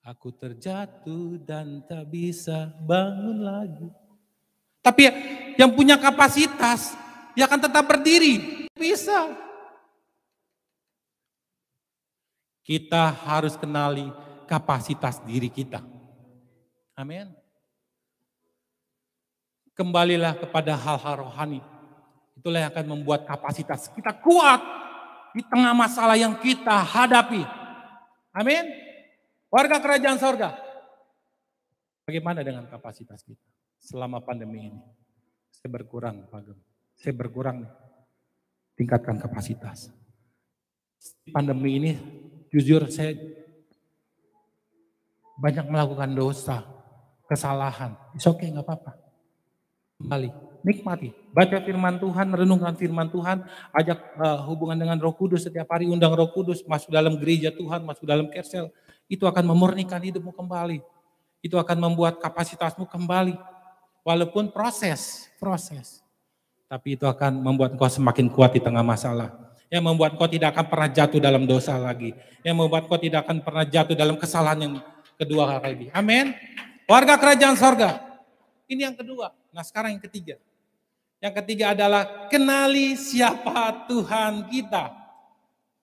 aku terjatuh dan tak bisa bangun lagi. Tapi yang punya kapasitas, dia akan tetap berdiri. Bisa. Kita harus kenali kapasitas diri kita. Amin. Kembalilah kepada hal-hal rohani. Itulah yang akan membuat kapasitas kita kuat di tengah masalah yang kita hadapi. Amin. Warga kerajaan sorga. Bagaimana dengan kapasitas kita? Selama pandemi ini, saya berkurang, Pak Gem. Saya berkurang, tingkatkan kapasitas. Pandemi ini, jujur saya banyak melakukan dosa, kesalahan. It's okay, nggak apa-apa. Kembali, nikmati. Baca firman Tuhan, renungkan firman Tuhan, ajak hubungan dengan Roh Kudus setiap hari, undang Roh Kudus, masuk dalam gereja Tuhan, masuk dalam kersel. Itu akan memurnikan hidupmu kembali. Itu akan membuat kapasitasmu kembali. Walaupun proses. Tapi itu akan membuat engkau semakin kuat di tengah masalah. Yang membuat engkau tidak akan pernah jatuh dalam dosa lagi. Yang membuat engkau tidak akan pernah jatuh dalam kesalahan yang kedua kali. Amin. Warga kerajaan sorga. Ini yang kedua. Nah sekarang yang ketiga. Yang ketiga adalah kenali siapa Tuhan kita.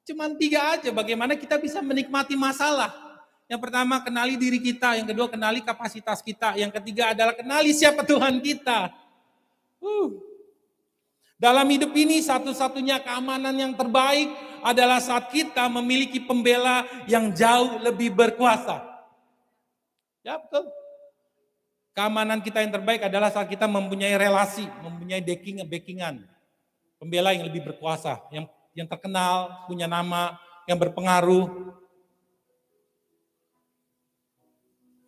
Cuman 3 aja bagaimana kita bisa menikmati masalah. Yang pertama kenali diri kita, yang kedua kenali kapasitas kita, yang ketiga adalah kenali siapa Tuhan kita. Dalam hidup ini satu-satunya keamanan yang terbaik adalah saat kita memiliki pembela yang jauh lebih berkuasa. Ya betul. Keamanan kita yang terbaik adalah saat kita mempunyai relasi, mempunyai backingan. Pembela yang lebih berkuasa, yang terkenal, punya nama, yang berpengaruh.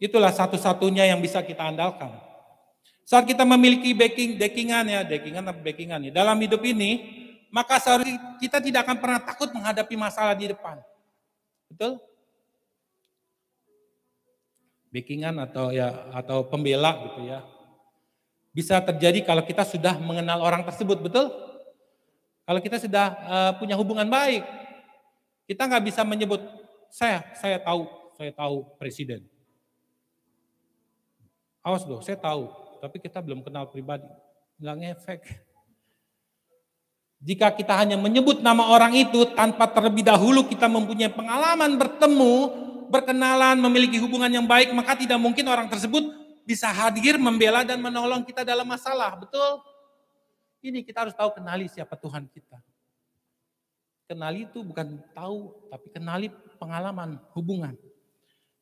Itulah satu-satunya yang bisa kita andalkan. Saat kita memiliki backingan dalam hidup ini, maka seharusnya kita tidak akan pernah takut menghadapi masalah di depan. Betul? Backingan atau pembela gitu ya. Bisa terjadi kalau kita sudah mengenal orang tersebut, betul? Kalau kita sudah punya hubungan baik, kita nggak bisa menyebut saya tahu presiden. Awas loh, saya tahu, tapi kita belum kenal pribadi, nggak ngefek. Jika kita hanya menyebut nama orang itu tanpa terlebih dahulu kita mempunyai pengalaman bertemu, berkenalan, memiliki hubungan yang baik, maka tidak mungkin orang tersebut bisa hadir, membela dan menolong kita dalam masalah, betul? Ini kita harus tahu, kenali siapa Tuhan kita. Kenali itu bukan tahu, tapi kenali pengalaman, hubungan.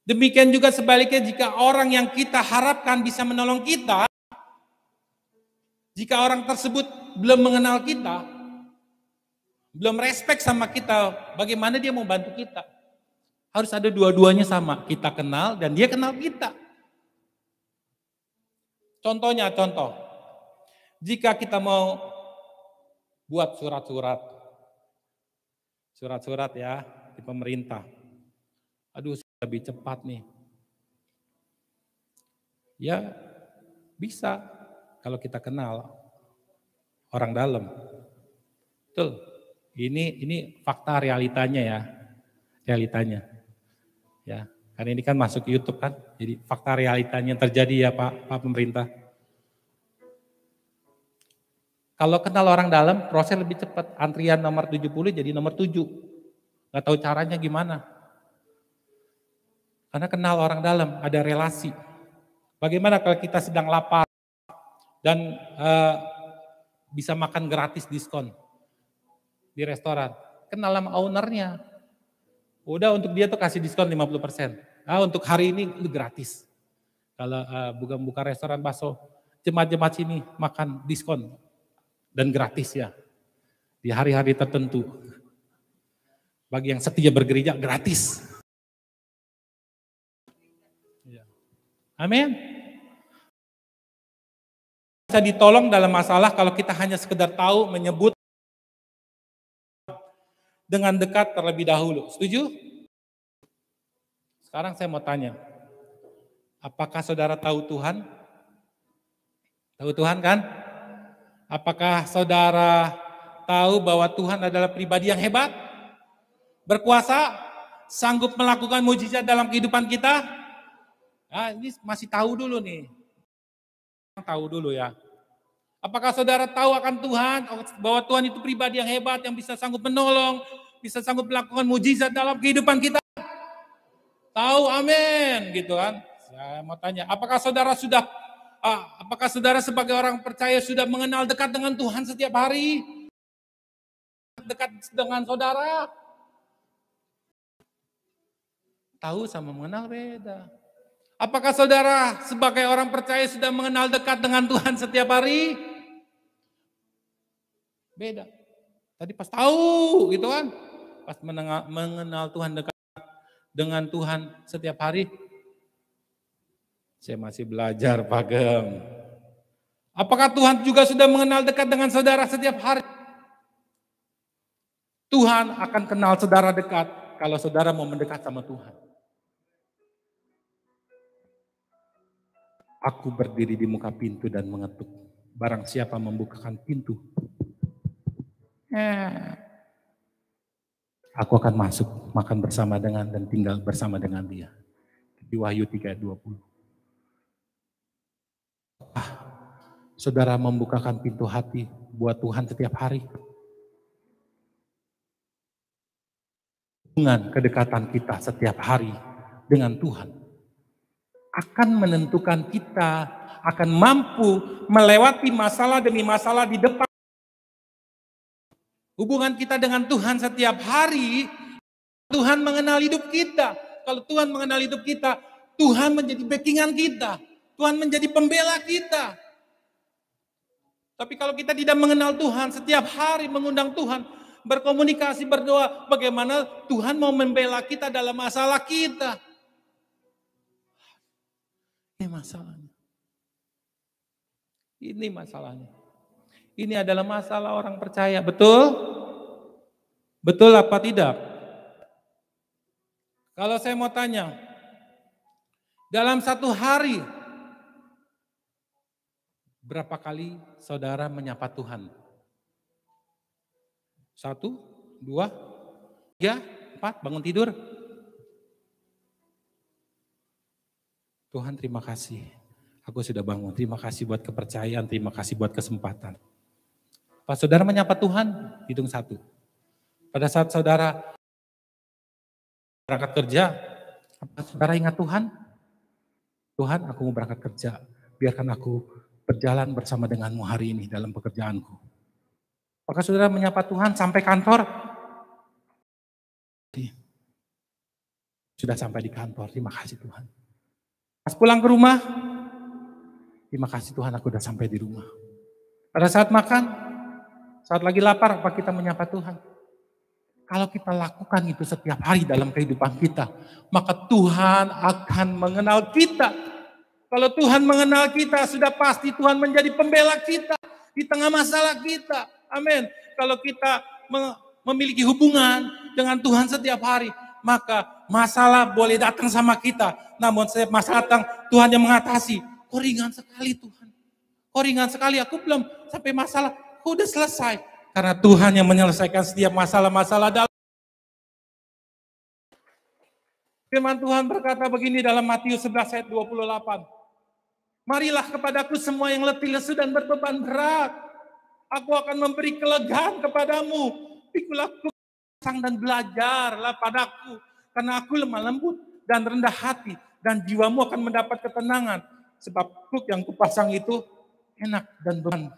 Demikian juga sebaliknya jika orang yang kita harapkan bisa menolong kita, jika orang tersebut belum mengenal kita, belum respect sama kita, bagaimana dia mau bantu kita? Harus ada dua-duanya sama, kita kenal dan dia kenal kita. Contoh, jika kita mau buat surat-surat ya di pemerintah, aduh lebih cepat nih. Ya bisa kalau kita kenal orang dalam. Betul. Ini fakta realitanya ya. Ya, karena ini kan masuk ke YouTube kan. Jadi fakta realitanya yang terjadi ya Pak pemerintah. Kalau kenal orang dalam, proses lebih cepat. Antrian nomor 70 jadi nomor 7. Nggak tahu caranya gimana. Karena kenal orang dalam, ada relasi. Bagaimana kalau kita sedang lapar dan bisa makan gratis diskon di restoran. Kenal sama ownernya. Udah untuk dia tuh kasih diskon 50%. Untuk hari ini gratis. Kalau buka restoran bakso, jemaat-jemaat sini makan diskon. Dan gratis ya, di hari-hari tertentu. Bagi yang setia bergereja, gratis. Amin. Bisa ditolong dalam masalah kalau kita hanya sekedar tahu, menyebut dengan dekat terlebih dahulu. Setuju? Sekarang saya mau tanya, apakah saudara tahu Tuhan? Tahu Tuhan kan? Apakah saudara tahu bahwa Tuhan adalah pribadi yang hebat, berkuasa, sanggup melakukan mujizat dalam kehidupan kita? Nah, ini masih tahu dulu nih. Tahu dulu ya. Apakah saudara tahu akan Tuhan, bahwa Tuhan itu pribadi yang hebat, yang bisa sanggup menolong, bisa sanggup melakukan mujizat dalam kehidupan kita? Tahu, amin, gitu kan. Saya mau tanya, apakah saudara sebagai orang percaya sudah mengenal dekat dengan Tuhan setiap hari? Dekat dengan saudara? Tahu sama mengenal beda. Apakah saudara sebagai orang percaya sudah mengenal dekat dengan Tuhan setiap hari? Beda. Tadi pas tahu gitu kan. Pas mengenal Tuhan dekat dengan Tuhan setiap hari. Saya masih belajar, Pak Gem. Apakah Tuhan juga sudah mengenal dekat dengan saudara setiap hari? Tuhan akan kenal saudara dekat kalau saudara mau mendekat sama Tuhan. Aku berdiri di muka pintu dan mengetuk. Barang siapa membukakan pintu, aku akan masuk, makan bersama dengan dan tinggal bersama dengan dia. Di Wahyu 3:20. Saudara membukakan pintu hati buat Tuhan setiap hari. Hubungan kedekatan kita setiap hari dengan Tuhan akan menentukan kita akan mampu melewati masalah demi masalah di depan. Hubungan kita dengan Tuhan setiap hari, Tuhan mengenal hidup kita. Kalau Tuhan mengenal hidup kita, Tuhan menjadi backingan kita. Tuhan menjadi pembela kita. Tapi kalau kita tidak mengenal Tuhan, setiap hari mengundang Tuhan, berkomunikasi, berdoa, bagaimana Tuhan mau membela kita dalam masalah kita. Ini masalahnya. Ini masalahnya. Ini adalah masalah orang percaya, betul? Betul apa tidak? Kalau saya mau tanya, dalam satu hari, berapa kali saudara menyapa Tuhan? 1, 2, 3, 4, bangun tidur. Tuhan terima kasih, aku sudah bangun. Terima kasih buat kepercayaan, terima kasih buat kesempatan. Pas saudara menyapa Tuhan, hitung 1. Pada saat saudara berangkat kerja, apa saudara ingat Tuhan? Tuhan, aku mau berangkat kerja, biarkan aku berjalan bersama denganmu hari ini dalam pekerjaanku. Apakah saudara menyapa Tuhan sampai kantor? Sudah sampai di kantor, terima kasih Tuhan. Pas pulang ke rumah, terima kasih Tuhan aku sudah sampai di rumah. Pada saat makan, saat lagi lapar, apa kita menyapa Tuhan? Kalau kita lakukan itu setiap hari dalam kehidupan kita, maka Tuhan akan mengenal kita. Kalau Tuhan mengenal kita, sudah pasti Tuhan menjadi pembela kita di tengah masalah kita. Amin. Kalau kita memiliki hubungan dengan Tuhan setiap hari, maka masalah boleh datang sama kita. Namun setiap masalah datang, Tuhan yang mengatasi. Kok ringan sekali Tuhan. Kok ringan sekali, aku belum sampai masalah, kok udah selesai. Karena Tuhan yang menyelesaikan setiap masalah-masalah dalam. Firman Tuhan berkata begini dalam Matius 11 ayat 28. Marilah kepadaku semua yang letih lesu dan berbeban berat. Aku akan memberi kelegaan kepadamu. Pikulah sang dan belajarlah padaku. Karena aku lemah lembut dan rendah hati. Dan jiwamu akan mendapat ketenangan. Sebab kuk yang kupasang itu enak dan beban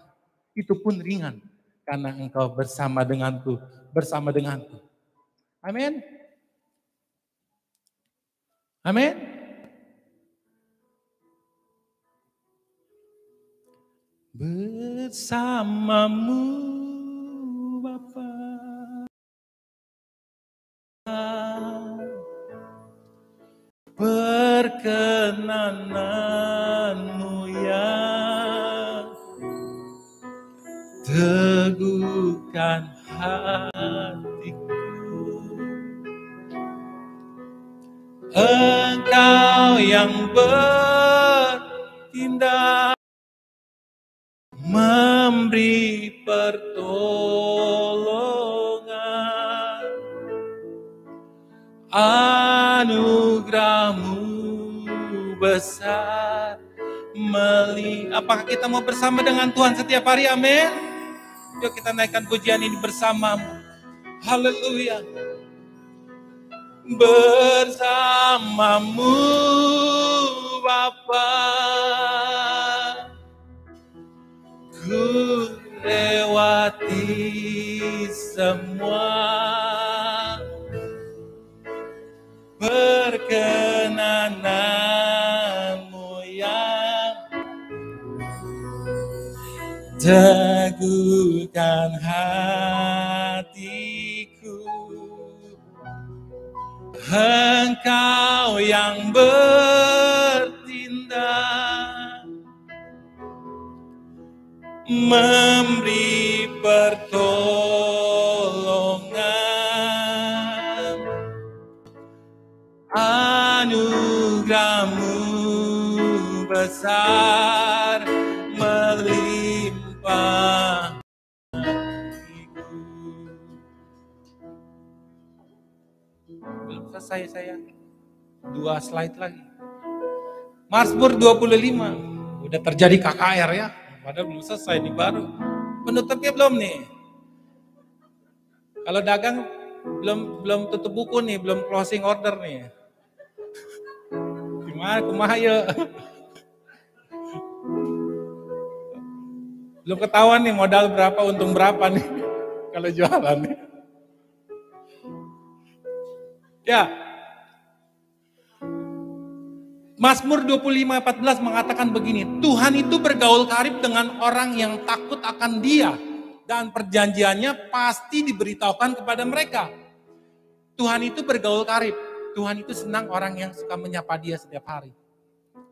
itu pun ringan. Karena engkau bersama denganku. Bersama denganku. Amin. Amin. Bersamamu Bapa, perkenananmu yang teguhkan hatiku. Engkau yang bertindak memberi pertolongan, anugerahmu besar apakah kita mau bersama dengan Tuhan setiap hari? Amin. Yuk kita naikkan pujian ini bersamamu. Haleluya. Bersamamu Bapa, ku lewati semua perkenananmu yang teguhkan hatiku. Engkau yang bertindak memberi pertolongan, anugerahmu besar melimpah. Belum selesai saya. 2 slide lagi. Mazmur 25. Udah terjadi KKR ya. Padahal belum selesai nih baru. Penutupnya belum nih. Kalau dagang belum tutup buku nih, belum closing order nih. Gimana kumaha ya? Belum ketahuan nih modal berapa, untung berapa nih kalau jualan nih. Ya. Mazmur 25:14 mengatakan begini, Tuhan itu bergaul karib dengan orang yang takut akan Dia dan perjanjiannya pasti diberitahukan kepada mereka. Tuhan itu bergaul karib. Tuhan itu senang orang yang suka menyapa Dia setiap hari.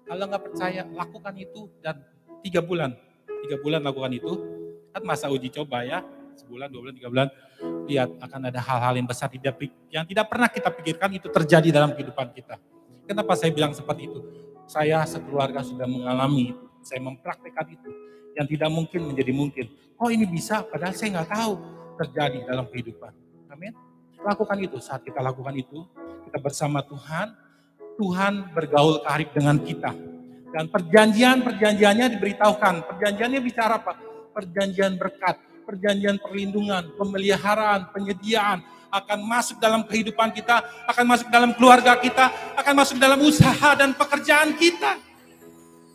Kalau nggak percaya, lakukan itu dan 3 bulan. 3 bulan lakukan itu. Kan masa uji coba ya, sebulan, 2 bulan, 3 bulan. Lihat akan ada hal-hal yang besar yang tidak pernah kita pikirkan itu terjadi dalam kehidupan kita. Kenapa saya bilang seperti itu? Saya sekeluarga sudah mengalami itu. Saya mempraktikkan itu. Yang tidak mungkin menjadi mungkin. Oh ini bisa, padahal saya nggak tahu terjadi dalam kehidupan. Amin. Lakukan itu. Saat kita lakukan itu, kita bersama Tuhan. Tuhan bergaul karib dengan kita. Dan perjanjiannya diberitahukan. Perjanjiannya bicara apa? Perjanjian berkat, perjanjian perlindungan, pemeliharaan, penyediaan akan masuk dalam kehidupan kita, akan masuk dalam keluarga kita, akan masuk dalam usaha dan pekerjaan kita.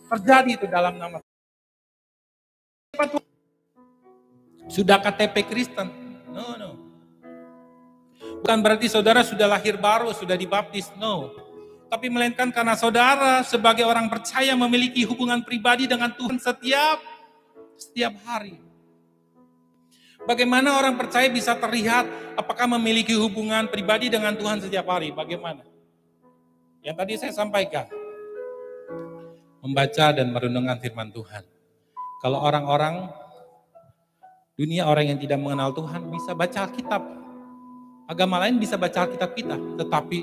Terjadi itu dalam nama Tuhan. Sudah KTP Kristen? No. Bukan berarti saudara sudah lahir baru, sudah dibaptis, no. Tapi melainkan karena saudara sebagai orang percaya memiliki hubungan pribadi dengan Tuhan setiap hari. Bagaimana orang percaya bisa terlihat apakah memiliki hubungan pribadi dengan Tuhan setiap hari? Bagaimana? Yang tadi saya sampaikan. Membaca dan merenungkan firman Tuhan. Kalau orang-orang dunia, orang yang tidak mengenal Tuhan bisa baca Alkitab. Agama lain bisa baca Alkitab kita. Tetapi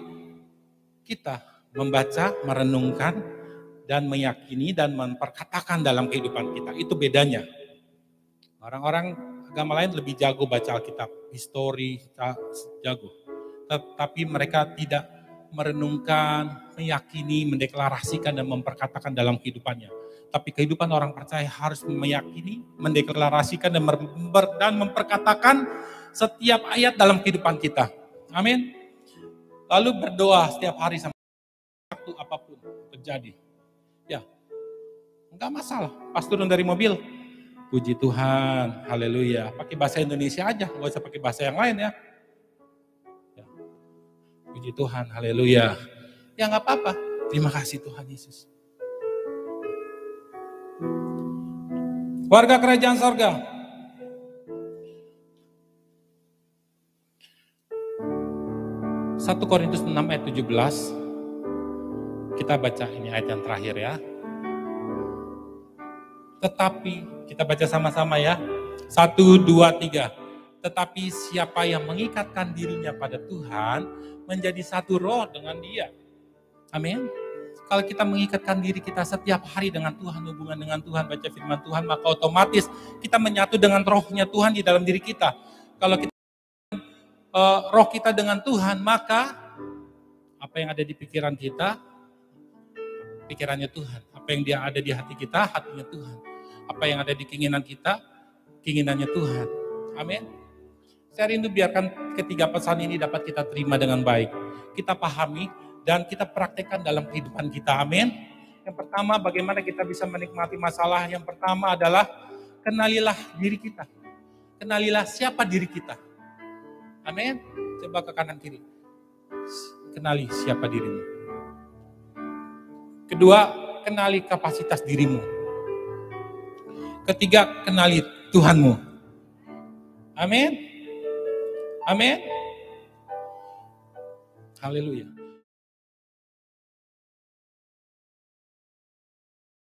kita membaca, merenungkan, dan meyakini dan memperkatakan dalam kehidupan kita. Itu bedanya. Orang-orang agama lain lebih jago baca Alkitab, histori, jago. Tetapi mereka tidak merenungkan, meyakini, mendeklarasikan, dan memperkatakan dalam kehidupannya. Tapi kehidupan orang percaya harus meyakini, mendeklarasikan, dan memperkatakan setiap ayat dalam kehidupan kita. Amin. Lalu berdoa setiap hari sama waktu apapun terjadi. Ya, enggak masalah. Pas turun dari mobil, puji Tuhan, haleluya. Pakai bahasa Indonesia aja, nggak usah pakai bahasa yang lain ya. Puji Tuhan, haleluya. Ya nggak apa-apa. Terima kasih Tuhan Yesus. Warga kerajaan sorga. Satu Korintus 6 ayat 17. Kita baca ini ayat yang terakhir ya. Tetapi, kita baca sama-sama ya. 1, 2, 3. Tetapi siapa yang mengikatkan dirinya pada Tuhan, menjadi satu roh dengan dia. Amin. Kalau kita mengikatkan diri kita setiap hari dengan Tuhan, hubungan dengan Tuhan, baca firman Tuhan, maka otomatis kita menyatu dengan rohnya Tuhan di dalam diri kita. Kalau kita roh kita dengan Tuhan, maka apa yang ada di pikiran kita, pikirannya Tuhan. Apa yang dia ada di hati kita, hatinya Tuhan. Apa yang ada di keinginan kita, keinginannya Tuhan. Amin. Saya rindu biarkan ketiga pesan ini dapat kita terima dengan baik. Kita pahami dan kita praktekkan dalam kehidupan kita. Amin. Yang pertama, bagaimana kita bisa menikmati masalah. Yang pertama adalah kenalilah diri kita. Kenalilah siapa diri kita. Amin. Coba ke kanan kiri. Kenali siapa dirimu. Kedua, kenali kapasitas dirimu. Ketiga, kenali Tuhanmu. Amin. Amin. Haleluya.